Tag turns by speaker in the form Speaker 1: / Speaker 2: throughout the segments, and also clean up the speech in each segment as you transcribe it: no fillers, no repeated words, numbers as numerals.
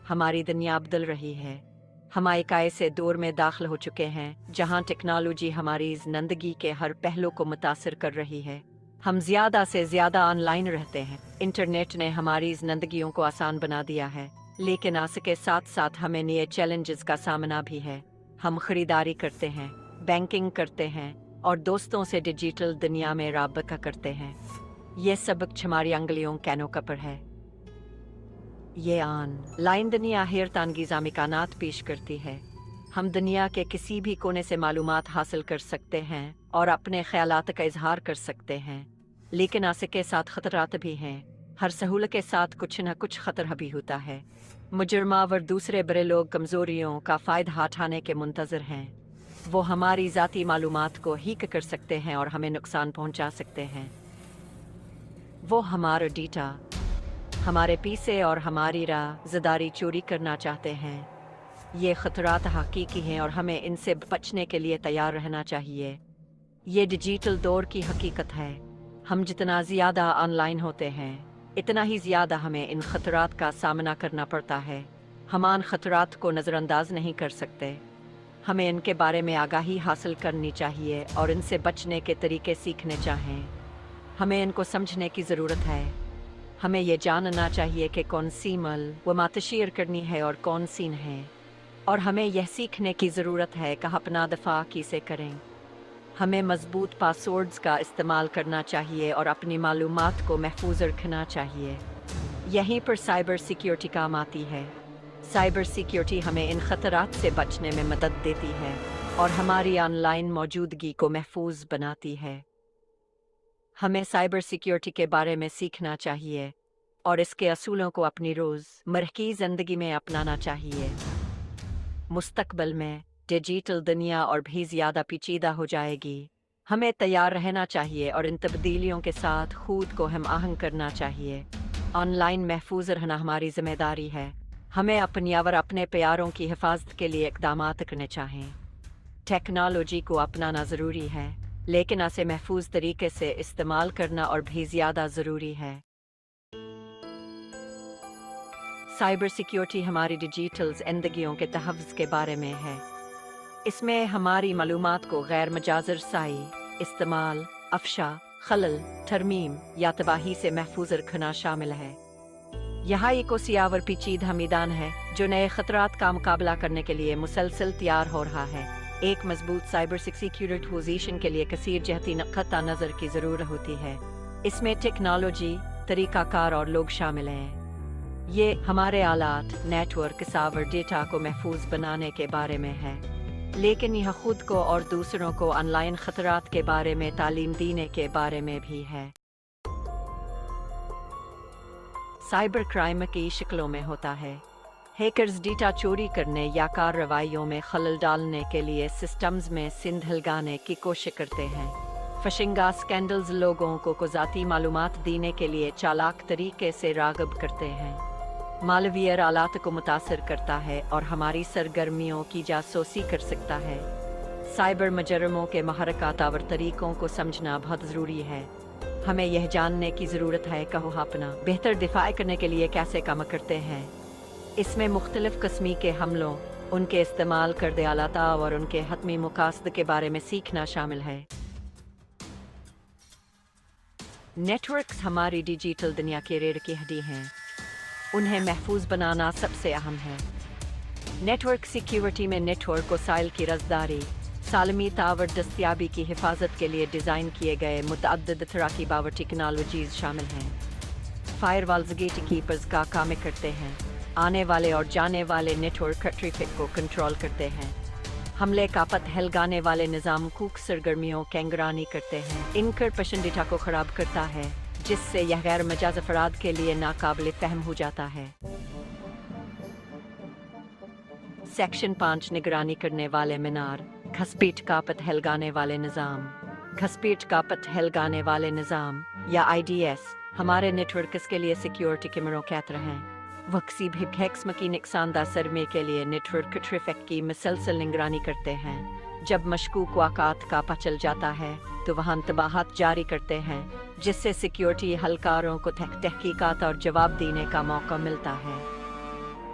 Speaker 1: हमारी दुनिया बदल रही है। हम एक ऐसे दौर में दाखिल हो चुके हैं जहां टेक्नोलॉजी हमारी जिंदगी के हर पहलू को मुतासिर कर रही है। हम ज़्यादा से ज़्यादा ऑनलाइन रहते हैं। इंटरनेट ने हमारी जिंदगियों को आसान बना दिया है, लेकिन इसके साथ साथ हमें नए चैलेंजेस का सामना भी है। हम खरीदारी करते हैं, बैंकिंग करते हैं और दोस्तों से डिजिटल दुनिया में राबता करते हैं। ये सब हमारी अंगुलियों कैनों का पर है। ये ऑनलाइन दुनिया हैरतअंगेज़ इम्कानात पेश करती है। हम दुनिया के किसी भी कोने से मालूमात हासिल कर सकते हैं और अपने ख्यालात का इजहार कर सकते हैं, लेकिन इसके साथ खतरात भी हैं। हर सहूलत के साथ कुछ न कुछ खतरा भी होता है। मुजरमा और दूसरे बड़े लोग कमज़ोरियों का फ़ायदा उठाने के मुंतज़र हैं। वो हमारी ज़ाती मालूमात को हीक कर सकते हैं और हमें नुकसान पहुंचा सकते हैं। वो हमारा डेटा, हमारे पैसे और हमारी राज़दारी चोरी करना चाहते हैं। ये खतरात हकीकी हैं और हमें इनसे बचने के लिए तैयार रहना चाहिए। ये डिजिटल दौर की हकीकत है। हम जितना ज़्यादा ऑनलाइन होते हैं, इतना ही ज़्यादा हमें इन खतरात का सामना करना पड़ता है। हम इन खतरात को नज़रअंदाज नहीं कर सकते। हमें इनके बारे में आगाही हासिल करनी चाहिए और इनसे बचने के तरीके सीखने चाहिए। हमें इनको समझने की ज़रूरत है। हमें ये जानना चाहिए कि कौन सी मालूमात शेयर करनी है और कौन सी नहीं, और हमें यह सीखने की ज़रूरत है कि अपना दफा कैसे करें। हमें मजबूत पासवर्ड्स का इस्तेमाल करना चाहिए और अपनी मालूमात को महफूज रखना चाहिए। यहीं पर साइबर सिक्योरिटी काम आती है। साइबर सिक्योरिटी हमें इन खतरात से बचने में मदद देती है और हमारी ऑनलाइन मौजूदगी को महफूज बनाती है। हमें साइबर सिक्योरिटी के बारे में सीखना चाहिए और इसके असूलों को अपनी रोज़मर्रा की ज़िंदगी में अपनाना चाहिए। मुस्तकबिल में डिजिटल दुनिया और भी ज़्यादा पेचीदा हो जाएगी। हमें तैयार रहना चाहिए और इन तब्दीलियों के साथ खुद को हम आहंग करना चाहिए। ऑनलाइन महफूज रहना हमारी जिम्मेदारी है। हमें अपनी और अपने प्यारों की हिफाजत के लिए इक़दाम करने चाहिए। टेक्नोलॉजी को अपनाना ज़रूरी है, लेकिन इसे महफूज तरीके से इस्तेमाल करना और भी ज़्यादा ज़रूरी है। साइबर सिक्योरिटी हमारी डिजिटल ज़िंदगियों के तहफ़्फ़ुज़ के बारे में है। इसमें हमारी मालूमात को गैर मुजाज़ रसाई, इस्तेमाल, अफ़शा, खलल, तरमीम या तबाही से महफूज रखना शामिल है। यहाँ एक और पेचीदा मैदान है जो नए खतरात का मुकाबला करने के लिए मुसलसल तैयार हो रहा है। एक मजबूत साइबर सिक्योरिटी पोजीशन के लिए कसीर जहती नक़्ता नज़र की ज़रूरत होती है। इसमें टेक्नोलॉजी, तरीक़ाकार और लोग शामिल हैं। ये हमारे आलात, नेटवर्क, सर्वर डेटा को महफूज बनाने के बारे में है, लेकिन यह खुद को और दूसरों को ऑनलाइन खतरात के बारे में तालीम देने के बारे में भी है। साइबर क्राइम की शक्लों में होता है। हैकर्स डेटा चोरी करने या कार्रवाइयों में खलल डालने के लिए सिस्टम्स में सिंध लगाने की कोशिश करते हैं। फिशिंग स्कैंडल्स लोगों को ज़ाती मालूमात देने के लिए चालाक तरीके से राग़िब करते हैं। मालवियर आलात को मुतासिर करता है और हमारी सरगर्मियों की जासूसी कर सकता है। साइबर मुजरिमों के महरक़ात और तरीक़ों को समझना बहुत ज़रूरी है। हमें यह जानने की ज़रूरत है कि वो अपना बेहतर दिफा करने के लिए कैसे काम करते हैं। इसमें मुख्तलिफ़ किस्म के हमलों, उनके इस्तेमाल करदे आलात और उनके हतमी मकासद के बारे में सीखना शामिल है। नेटवर्क्स हमारी डिजिटल दुनिया की रीढ़ की हड्डी हैं। उन्हें महफूज बनाना सबसे अहम है। नेटवर्क सिक्योरिटी में नेटवर्क वसाइल की रज़दारी, सालमी तावर दस्तियाबी की हिफाजत के लिए डिज़ाइन किए गए मुतअद्दिद तरह की बावर टेक्नोलॉजीज़ शामिल हैं। फायरवॉल्स गेट कीपर्स का काम करते हैं, आने वाले और जाने वाले नेटवर्क ट्रैफिक को कंट्रोल करते हैं। हमले का पता लगाने वाले निज़ाम कुक सरगर्मियों की निगरानी करते हैं। इनकरप्शन डेटा को ख़राब करता है, जिससे यह गैर मजाज अफराद के लिए नाकाबिल फ़हम हो जाता है। सेक्शन 5 निगरानी करने वाले मीनार, घसपेट का पता लगाने वाले निज़ाम। घसपेट का पता लगाने वाले निज़ाम या IDS हमारे नेटवर्क्स के लिए सिक्योरिटी के मरोकैत हैं। वह किसी भी किस्म की नुकसानदा सरमे के लिए नेटवर्क ट्रैफिक की मुसलसल निगरानी करते हैं। जब मशकूक वाक़ात का पता चल जाता है तो वह इंतबाहात जारी करते हैं, जिससे सिक्योरिटी हलकारों को तहकीकात और जवाब देने का मौका मिलता है।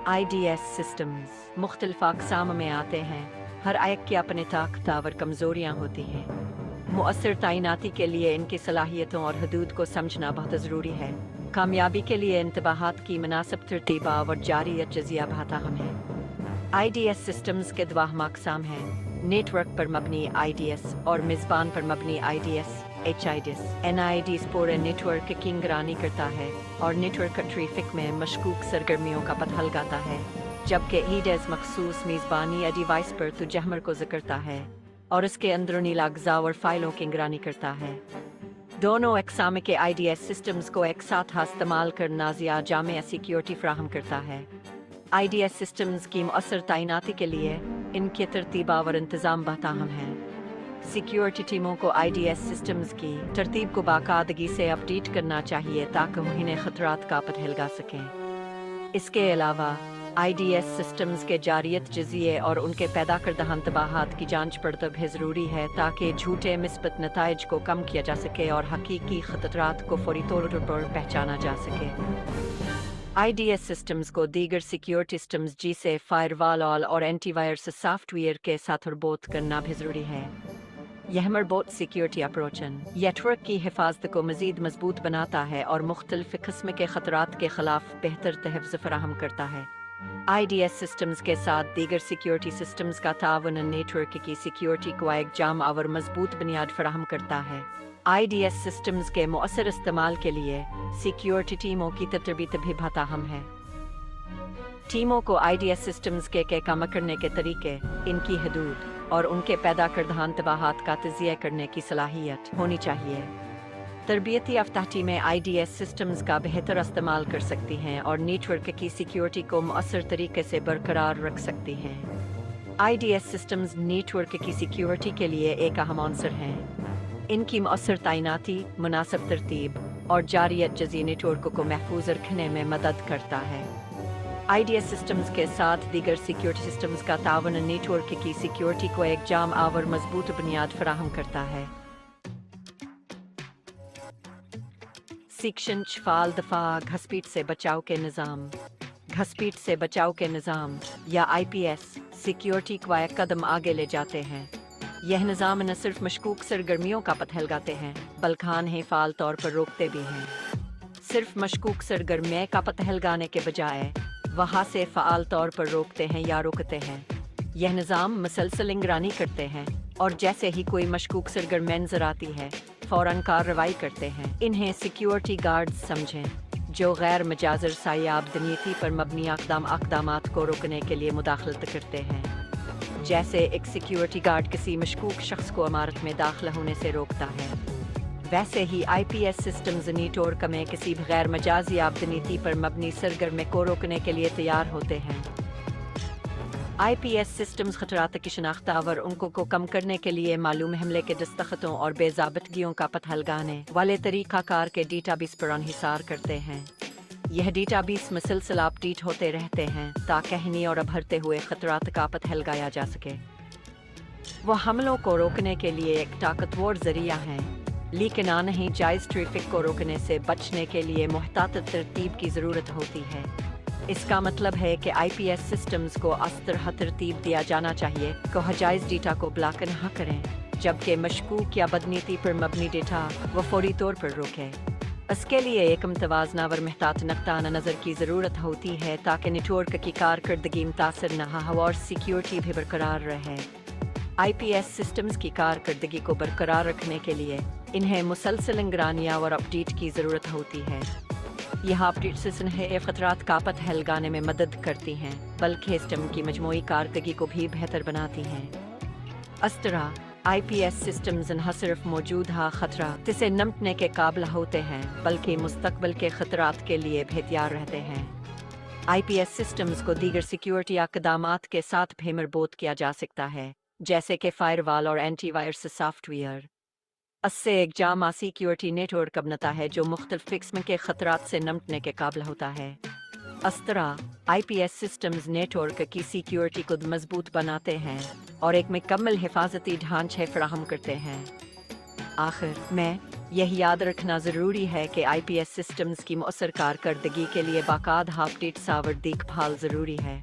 Speaker 1: IDS सिस्टम्स मुख्तलिफ अक़साम में आते हैं। हर एक की अपनी ताकतवर कमज़ोरियाँ होती हैं। मुअस्सर तैनाती के लिए इनकी सलाहियतों और हदूद को समझना बहुत ज़रूरी है। कामयाबी के लिए इंतबाहात की मुनासिब तरतीब और जारियत जजिया बहुत अहम है। IDS सिस्टम्स के दो अहम अक़साम हैं, नेटवर्क पर मबनी IDS और मेज़बान पर मबनी IDS HIDS। NIDS पूरे नेटवर्क की निगरानी करता है और नेटवर्क ट्रैफिक में मशकूक सरगर्मियों का पता लगाता है, जबकि IDS मखसूस मेज़बानी या डिवाइस पर तुजहमर को ज़िक्रता है और इसके अंदरूनी अज्जा और फाइलों की निगरानी करता है। दोनों अक़साम के IDS सिस्टम्स को एक साथ इस्तेमाल करना ज़्यादा जामे सिक्योरिटी फराहम करता है। IDS सिस्टम्स की मुअस्सर तैनाती के लिए इनके तरतीब और इंतज़ाम बहुत अहम है। सिक्योरिटी टीमों को IDS सिस्टम्स की तरतीब को बाकायदगी से अपडेट करना चाहिए ताकि उन्हें खतरात का पता लगा सकें। इसके अलावा IDS सिस्टम्स के जारियत जजिए और उनके पैदा करदा इंतबाहात की जांच पड़ताल भी ज़रूरी है ताकि झूठे मिस्बत नताइज को कम किया जा सके और हकीकी खतरात को फौरी तौर पर पहचाना जा सके। IDS सिस्टम्स को दीगर सिक्योरिटी सिस्टम्स जैसे फायरवॉल और एंटीवायरस सॉफ्टवेयर के साथ मरबूत करना भी ज़रूरी है। यह मरबूत सिक्योरिटी अप्रोचन नेटवर्क की हिफाजत को मज़ीद मजबूत बनाता है और मुख्तलिफ किस्म के खतरात के खिलाफ बेहतर तहफ़्ज़ फराहम करता है। IDS सिस्टम्स के साथ दीगर सिक्योरिटी सिस्टम्स का तावन नेटवर्क की सिक्योरिटी को एक जाम और मजबूत बुनियाद फराहम करता है। IDS सिस्टम्स के मुअस्सर इस्तेमाल के लिए सिक्योरिटी टीमों की तरबियत भी बहुत अहम है। टीमों को IDS सिस्टम्स के काम करने के तरीके, इनकी हदूद और उनके पैदा करदा इंतबाहात का तजिया करने की सलाहियत होनी चाहिए। तरबियती याफ्ता टीमें IDS सिस्टम्स का बेहतर इस्तेमाल कर सकती हैं और नेटवर्क की सिक्योरिटी को मुअस्सर तरीके से बरकरार रख सकती हैं। IDS सिस्टम्स नेटवर्क की सिक्योरिटी के लिए एक अहम अंसर हैं। इनकी मुअस्सर तैनाती, मुनासिब तरतीब और जारियत जजी नेटवर्क को महफूज रखने में मदद करता है। IDS सिस्टम्स के साथ दीगर सिक्योरिटी सिस्टम्स का तावन नेटवर्क की सिक्योरिटी को एक जाम और मजबूत बुनियाद फराहम करता है। सेक्शन 4 दफा घसपीट से बचाव के निज़ाम। घसपीट से बचाव के निज़ाम या IPS सिक्योरिटी को एक कदम आगे ले जाते हैं। यह निज़ाम न सिर्फ मशकूक सरगर्मियों का पता लगाते हैं बल्कि उन्हें फ़ाल तौर पर रोकते भी हैं। सिर्फ मशकूक सरगर्मियों का पता लगाने के बजाय वहाँ से फ़ाल तौर पर रोकते हैं या रोकते हैं। यह निज़ाम मुसलसल निगरानी करते हैं और जैसे ही कोई मशकूक सरगर्मी नजर आती है फ़ौरन कार्रवाई करते हैं। इन्हें सिक्योरिटी गार्ड्स समझें, जो गैर मजाजर सायाब दुनियाती पर मबनी अक़दामात को रोकने के लिए मुदाखलत करते हैं। जैसे एक सिक्योरिटी गार्ड किसी मशकूक शख्स को इमारत में दाखिल होने से रोकता है, वैसे ही IPS सिस्टम्स नेटवर्क में किसी भी गैर मजाजी आबदनीति पर मबनी सरगर्मी को रोकने के लिए तैयार होते हैं। IPS सिस्टम्स खतरात की शनाख्त और उनको को कम करने के लिए मालूम हमले के दस्तखतों और बेज़ाबतगियों का पता लगाने वाले तरीक़ाकार के डेटाबेस पर इंहिसार करते हैं। यह डेटाबेस मुसलसल अपडेट होते रहते हैं ताकि इन्हें और उभरते हुए खतरात का पता लगाया जा सके। वह हमलों को रोकने के लिए एक ताकतवर ज़रिया है, लेकिन नहीं जायज़ ट्रैफिक को रोकने से बचने के लिए मुहतात तरतीब की ज़रूरत होती है। इसका मतलब है कि IPS सिस्टम्स को इस तरह तरतीब दिया जाना चाहिए कि जायज़ डेटा को ब्लॉक न करें, जबकि मशकूक या बदनीति पर मबनी डेटा वो फौरी तौर पर रोके। इसके लिए एक मुतवाज़ना और महतात नक़्ता नज़र की ज़रूरत होती है ताकि नेटवर्क की कारकर्दगी मुतासर न हो और सिक्योरिटी भी बरकरार रहे। IPS सिस्टम्स की कारकर्दगी को बरकरार रखने के लिए इन्हें मुसलसल निगरानी और अपडेट की ज़रूरत होती है। यह अपडेट्स इन्हें खतरात का पता लगाने में मदद करती हैं बल्कि सिस्टम की मजमूई कारकर्दगी को भी बेहतर बनाती हैं। इस तरह IPS सिस्टम्स न सिर्फ मौजूदा खतरा से निपटने के काबिल होते हैं बल्कि मुस्तकबिल के खतरात के लिए भी तैयार रहते हैं। IPS सिस्टम्स को दीगर सिक्योरिटी इक़दामात के साथ भी मरबूत किया जा सकता है, जैसे कि फायरवॉल और एंटीवायरस सॉफ्टवेयर। इससे एक जामा सिक्योरिटी नेटवर्क बनता है जो मुख्तलिफ किस्म के खतरात से निपटने के काबिल होता है। इस तरह IPS सिस्टम्स नेटवर्क की सिक्योरिटी को मजबूत बनाते हैं और एक मुकम्मल हिफाजती ढांचे फराहम करते हैं। आखिर में यह याद रखना ज़रूरी है कि आईपीएस सिस्टम्स की मौसर कारकर्दगी के लिए बाकायदा अपडेट सावर देखभाल ज़रूरी है।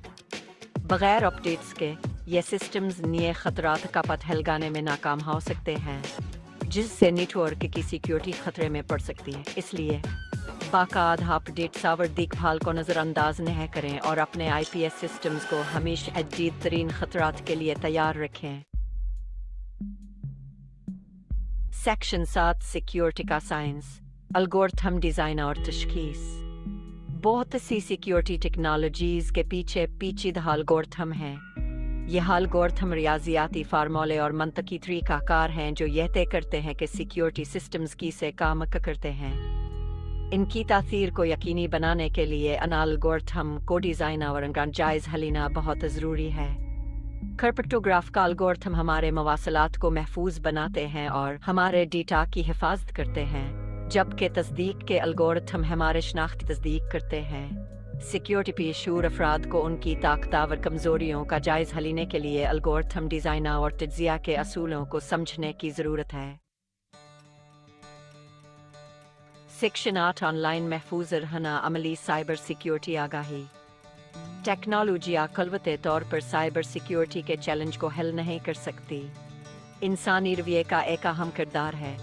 Speaker 1: बगैर अपडेट्स के ये सिस्टम्स नए खतरात का पता लगाने में नाकाम हो सकते हैं, जिससे नेटवर्क की सिक्योरिटी खतरे में पड़ सकती है। इसलिए बाकायदा अपडेट सावर देखभाल को नज़रअंदाज नहीं करें और अपने आईपीएस सिस्टम्स को हमेशा जदीद तरीन खतरात के लिए तैयार रखें। सेक्शन 7 सिक्योरिटी का साइंस, एल्गोरिथम डिज़ाइन और तशखीस। बहुत सी सिक्योरिटी टेक्नोलॉजीज़ के पीछे पेचीदा एल्गोरिथम हैं। यह एल्गोरिथम रियाजियाती फार्मूले और मंतकी तरीक़ाकार हैं जो यह तय करते हैं कि सिक्योरिटी सिस्टम्स कैसे काम करते हैं। इनकी तासीर को यकीनी बनाने के लिए इन एल्गोरिथम को डिज़ाइन और इनका जायज़ा लेना बहुत ज़रूरी है। क्रिप्टोग्राफ का एल्गोरिथम हमारे मवासलात को महफूज बनाते हैं और हमारे डेटा की हिफाजत करते हैं, जबकि तस्दीक के एल्गोरिथम हमारे शनाख्त तस्दीक करते हैं। सिक्योरिटी पेशूर अफराद को उनकी ताकतवर कमज़ोरियों का जायज़ा लेने के लिए एल्गोरिथम डिज़ाइन और तज्ज़िया के असूलों को समझने की ज़रूरत है। सेक्शन 8 ऑनलाइन महफूज रहना अमली साइबर सिक्योरिटी आगाही। टेक्नोलॉजी अकलवते तौर पर साइबर सिक्योरिटी के चैलेंज को हल नहीं कर सकती। इंसानी रवैये का एक अहम किरदार है।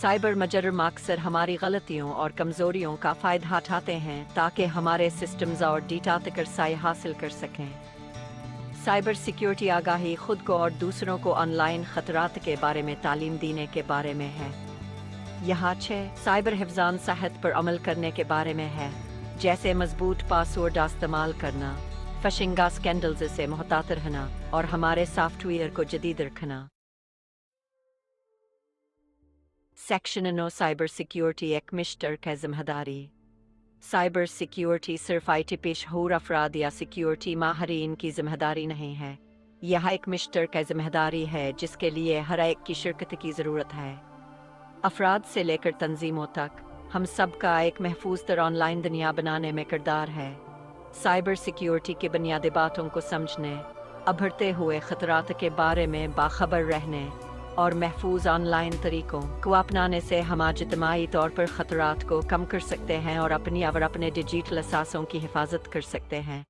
Speaker 1: साइबर मुजर्रिम अक्सर हमारी गलतियों और कमज़ोरियों का फ़ायदा उठाते हैं ताकि हमारे सिस्टम्स और डेटा तक रसाई हासिल कर सकें। साइबर सिक्योरिटी आगाही खुद को और दूसरों को ऑनलाइन खतरात के बारे में तालीम देने के बारे में है। यहाँ 6 साइबर हिफ्ज़ान सेहत पर अमल करने के बारे में है, जैसे मजबूत पासवर्ड इस्तेमाल करना, फिशिंग स्कैंडल्स से मुहतात रहना और हमारे सॉफ्टवेयर को जदीद रखना। सेक्शन 9 साइबर सिक्योरिटी एक मुश्तरका ज़िम्मेदारी। साइबर सिक्योरिटी सिर्फ आईटी पेशेवर अफराद या सिक्योरिटी माहिरीन की ज़िम्मेदारी नहीं है। यह एक मुश्तरका ज़िम्मेदारी है जिसके लिए हर एक की शिरकत की ज़रूरत है। अफराद से लेकर तंजीमों तक हम सब का एक महफूज तर ऑनलाइन दुनिया बनाने में किरदार है। साइबर सिक्योरिटी की बुनियादी बातों को समझने, उभरते हुए खतरात के बारे में बाखबर रहने और महफूज ऑनलाइन तरीकों को अपनाने से हम इज्तिमाई तौर पर खतरात को कम कर सकते हैं और अपनी और अपने डिजिटल असासों की हिफाजत कर सकते हैं।